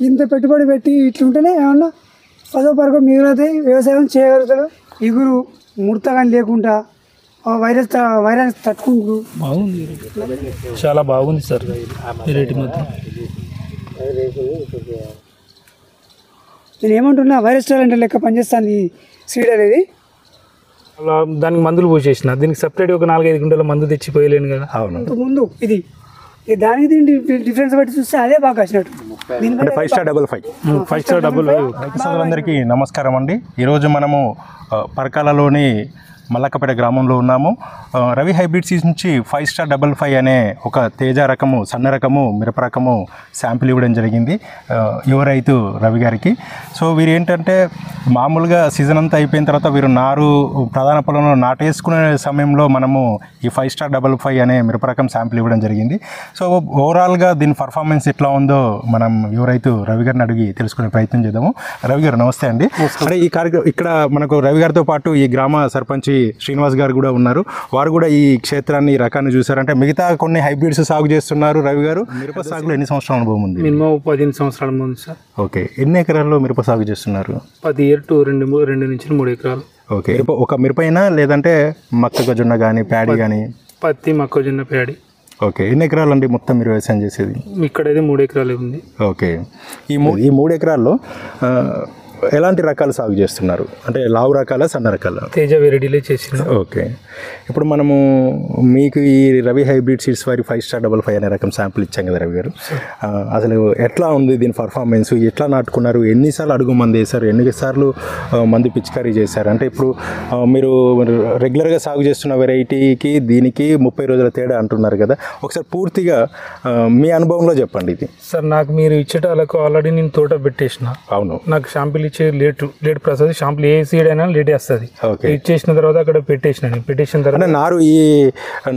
ఇంత పెట్టుబడి పెట్టి ఇట్లుంటేనే ఏమన్నా పదో పరకో మిగిలితే వ్యవసాయం చేయగలుగుతాడు. ఇగురు ముడత కానీ లేకుండా వైరస్ తట్టుకుంటూ బాగుంది, చాలా బాగుంది సార్. రేటు మాత్రం నేను ఏమంటున్నా, వైరస్ టాలెంట్ లెక్క పనిచేస్తాను ఈ సీడ్ అనేది. అలా దానికి మందులు పోసేసిన, దీనికి సపరేట్ ఒక 4-5 గుంటల మందు తెచ్చిపోయలేను కదా. అవును, ముందు ఇది దానికి దీని డిఫరెన్స్ బట్టి చూస్తే అదే బాగా వచ్చినట్టు. 5 స్టార్ 55 అందరికీ నమస్కారం అండి. ఈరోజు మనము పరకాలలోని మల్లక్కపేట గ్రామంలో ఉన్నాము. రవి హైబ్రిడ్ సీడ్స్ నుంచి 5 స్టార్ 55 అనే ఒక తేజ రకము, సన్న రకము, మిరప రకము శాంపిల్ ఇవ్వడం జరిగింది యువ రైతు రవి గారికి. సో వీరు ఏంటంటే మామూలుగా సీజన్ అంతా అయిపోయిన తర్వాత వీరు నారు ప్రధాన పొలంలో నాటేసుకునే సమయంలో మనము ఈ 5 స్టార్ 55 అనే మిరప రకం శాంపిల్ ఇవ్వడం జరిగింది. సో ఓవరాల్గా దీని పర్ఫార్మెన్స్ ఎట్లా ఉందో మనం యువ రైతు రవి గారిని అడిగి తెలుసుకునే ప్రయత్నం చేద్దాము. రవి గారు నమస్తే అండి. అంటే ఈ కార్యక్రమం ఇక్కడ మనకు రవి గారితో పాటు ఈ గ్రామ సర్పంచ్ శ్రీనివాస్ గారు కూడా ఉన్నారు. వారు కూడా ఈ క్షేత్రాన్ని, ఈ రకాన్ని చూసారంటే మిగతా కొన్ని హైబ్రిడ్స్ సాగు చేస్తున్నారు. రవి గారు మిరప సాగులో ఎన్ని సంవత్సరాల అనుభవం ఉంది? మినిమం 15 సంవత్సరాల ముందు సార్. ఓకే, ఎన్ని ఎకరాల్లో మిరప సాగు చేస్తున్నారు? 2 నుంచి 3 ఎకరాలు. ఓకే, ఒక మిరపైనా లేదంటే మొక్కజొన్న కానీ ప్యాడీ కానీ? పత్తి, మొక్కజొన్న, ప్యాడీ. ఓకే, ఎన్ని ఎకరాలు అండి మొత్తం మీరు వ్యవసాయం చేసేది? ఇక్కడైతే 3 ఎకరాలు ఉంది. ఓకే, ఈ 3 ఎకరాల్లో ఎలాంటి రకాలు సాగు చేస్తున్నారు? అంటే లావు రకాల, సన్న రకాల? తేజ వెరైటీలే చేసిన. ఓకే, ఇప్పుడు మనము మీకు ఈ రవి హైబ్రిడ్ సీడ్స్ వారి 5 స్టార్ 55 అనే రకం శాంపుల్ ఇచ్చాం కదా రవి గారు. అసలు ఎట్లా ఉంది దీని పర్ఫార్మెన్స్? ఎట్లా నాటుకున్నారు? ఎన్నిసార్లు అడుగు మంది వేశారు? ఎన్నిసార్లు మంది పిచికారీ చేశారు? అంటే ఇప్పుడు మీరు రెగ్యులర్గా సాగు చేస్తున్న వెరైటీకి దీనికి 30 రోజుల తేడా అంటున్నారు కదా, ఒకసారి పూర్తిగా మీ అనుభవంలో చెప్పండి ఇది. సార్, నాకు మీరు ఇచ్చేటాలకు ఆల్రెడీ నేను తోట పెట్టేసిన. అవును, నాకు షాంపిల్ ఇచ్చే లేట్ ప్రసాద్ షాంపుల్ ఏ సీడ్ అయినా లేట్ వేస్తుంది. ఇచ్చేసిన తర్వాత అక్కడ పెట్టేసిన తర్వాత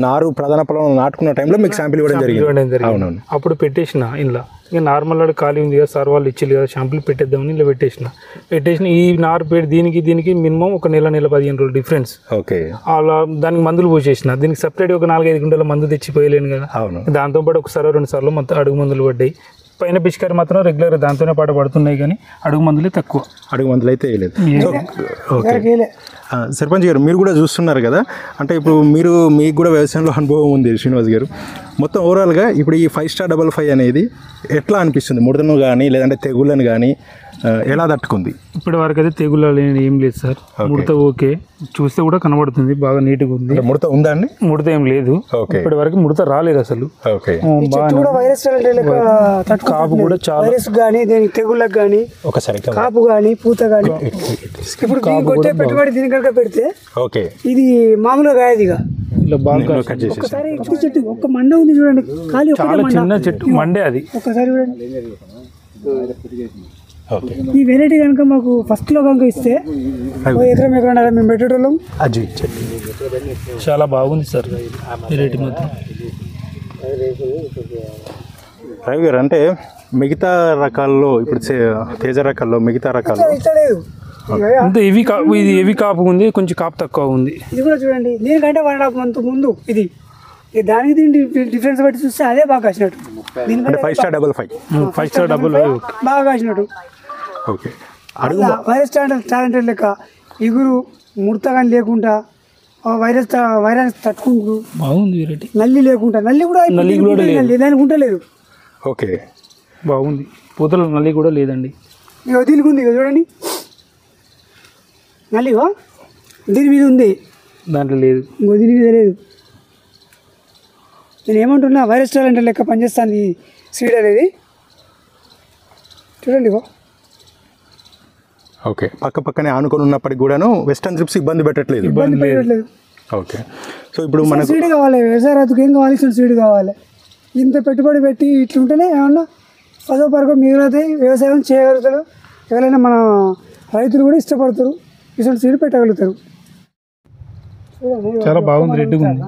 నారు ప్రధాన పొలంలో నాటుకున్న టైంలో మీకు శాంపిల్ ఇవ్వడం జరిగింది. అవునవును, అప్పుడు పెట్టేసిన. ఇలా ఇంకా నార్మల్ ఖాళీ ఉంది కదా సార్, వాళ్ళు ఇచ్చేది కదా షాంపుల్ పెట్టేద్దామని ఇలా పెట్టేసిన. ఈ నారు పెట్టి దీనికి మినిమం ఒక నెల 15 రోజులు డిఫరెన్స్. ఓకే, అలా దానికి మందులు పోసేసిన, దీనికి సపరేట్ ఒక 4-5 గుంటల మందు తెచ్చిపోయలేను కదా. అవును, దాంతోపాటు ఒకసారి 2 సార్లు మొత్తం అడుగు మందులు పడ్డాయి. పైన పిచికారి మాత్రం రెగ్యులర్ దాంతోనే పాటు పడుతున్నాయి, కానీ అడుగు మందులే తక్కువ. అడుగు మందులు అయితే వేయలేదు. ఓకే, సర్పంచ్ గారు మీరు కూడా చూస్తున్నారు కదా, అంటే ఇప్పుడు మీకు కూడా వ్యవసాయంలో అనుభవం ఉంది శ్రీనివాస్ గారు. మొత్తం ఓవరాల్గా ఇప్పుడు ఈ 5 స్టార్ 55 అనేది ఎట్లా అనిపిస్తుంది? ముడతను కానీ లేదంటే తెగుళ్ళను కానీ ఎలా తట్టుకుంది? ఇప్పటి వరకు అయితే తెగులు ఏం లేదు సార్. ముడత ఓకే, చూస్తే కూడా కనబడుతుంది, బాగా నీట్గా ఉంది. ముడత ఉందా అండి? ముడత ఏం లేదు, ఇప్పటి వరకు ముడత రాలేదు అసలు. ఓకే, కాపు కూడా చాలా, తెగుళ్ళకి కానీ ఒకసారి కాపు కానీ పూత కానీ. ఇప్పుడు పెట్టుబడి దీని కనుక పెడితే ఓకే, ఇది మామూలుగా కాయదిగా ఒకసారి చెట్టు ఒక మండ ఉంది చూడండి, ఖాళీ చాలా చిన్న చెట్టు మండే అది. ఒకసారి చూడండి, ఈ వెరైటీ కనుక మాకు ఫస్ట్ లో కనుక ఇస్తే ఎకరం మేము పెట్టేటోళ్ళం. చాలా బాగుంది సార్ వెరైటీ మాత్రం. రవి గారు, అంటే మిగతా రకాల్లో ఇప్పుడు తేజ రకాల్లో మిగతా రకాల్లో అంటే ఇది హెవీ కాపు ఉంది, కొంచెం కాపు తక్కువ ఉంది. ఇది కూడా చూడండి, దీనికంటే 1.5 month ముందు ఇది దానికి దీని డిఫరెన్స్ బట్టి చూస్తే అదే బాగా వచ్చినట్టు. 5 స్టార్ 55 బాగా వచ్చినట్టు. ఓకే, వైరస్ టాలెంట్ లెక్క ఇగురు ముడత కానీ లేకుండా వైరస్ తట్టుకుంటూ బాగుంది వెరైటీ. నల్లి లేకుండా, నల్లి కూడా దానికి ఉంటలేదు. ఓకే, బాగుంది, పూతలు నల్లి కూడా లేదండి. దీనికి ఉంది చూడండి, నల్లి దీని మీద ఉంది, దాంట్లో లేదు, దీని మీద లేదు. నేను ఏమంటున్నా, వైరస్ టాలెంట్ లెక్క పనిచేస్తాను ఈ సీడ్ అనేది. చూడండి, ఓకే, పక్కనే ఆనుకొని ఉన్నప్పటికి కూడాను వెస్టర్న్ ట్రిప్స్ ఇబ్బంది పెట్టట్లేదు. ఓకే, సో ఇప్పుడు మనకు సీడ్ కావాలి, వ్యవసాయ రైతుకు ఏం కావాలి? సీడ్ కావాలి. ఇంత పెట్టుబడి పెట్టి ఇట్లుంటేనే ఏమన్నా పదో పరకో మిగిలితే వ్యవసాయం చేయగలుగుతారు. ఎవరైనా మన రైతులు కూడా ఇష్టపడతారు, ఇటువంటి సీడ్ పెట్టగలుగుతారు. చాలా బాగుంది, రెడ్గా ఉంది.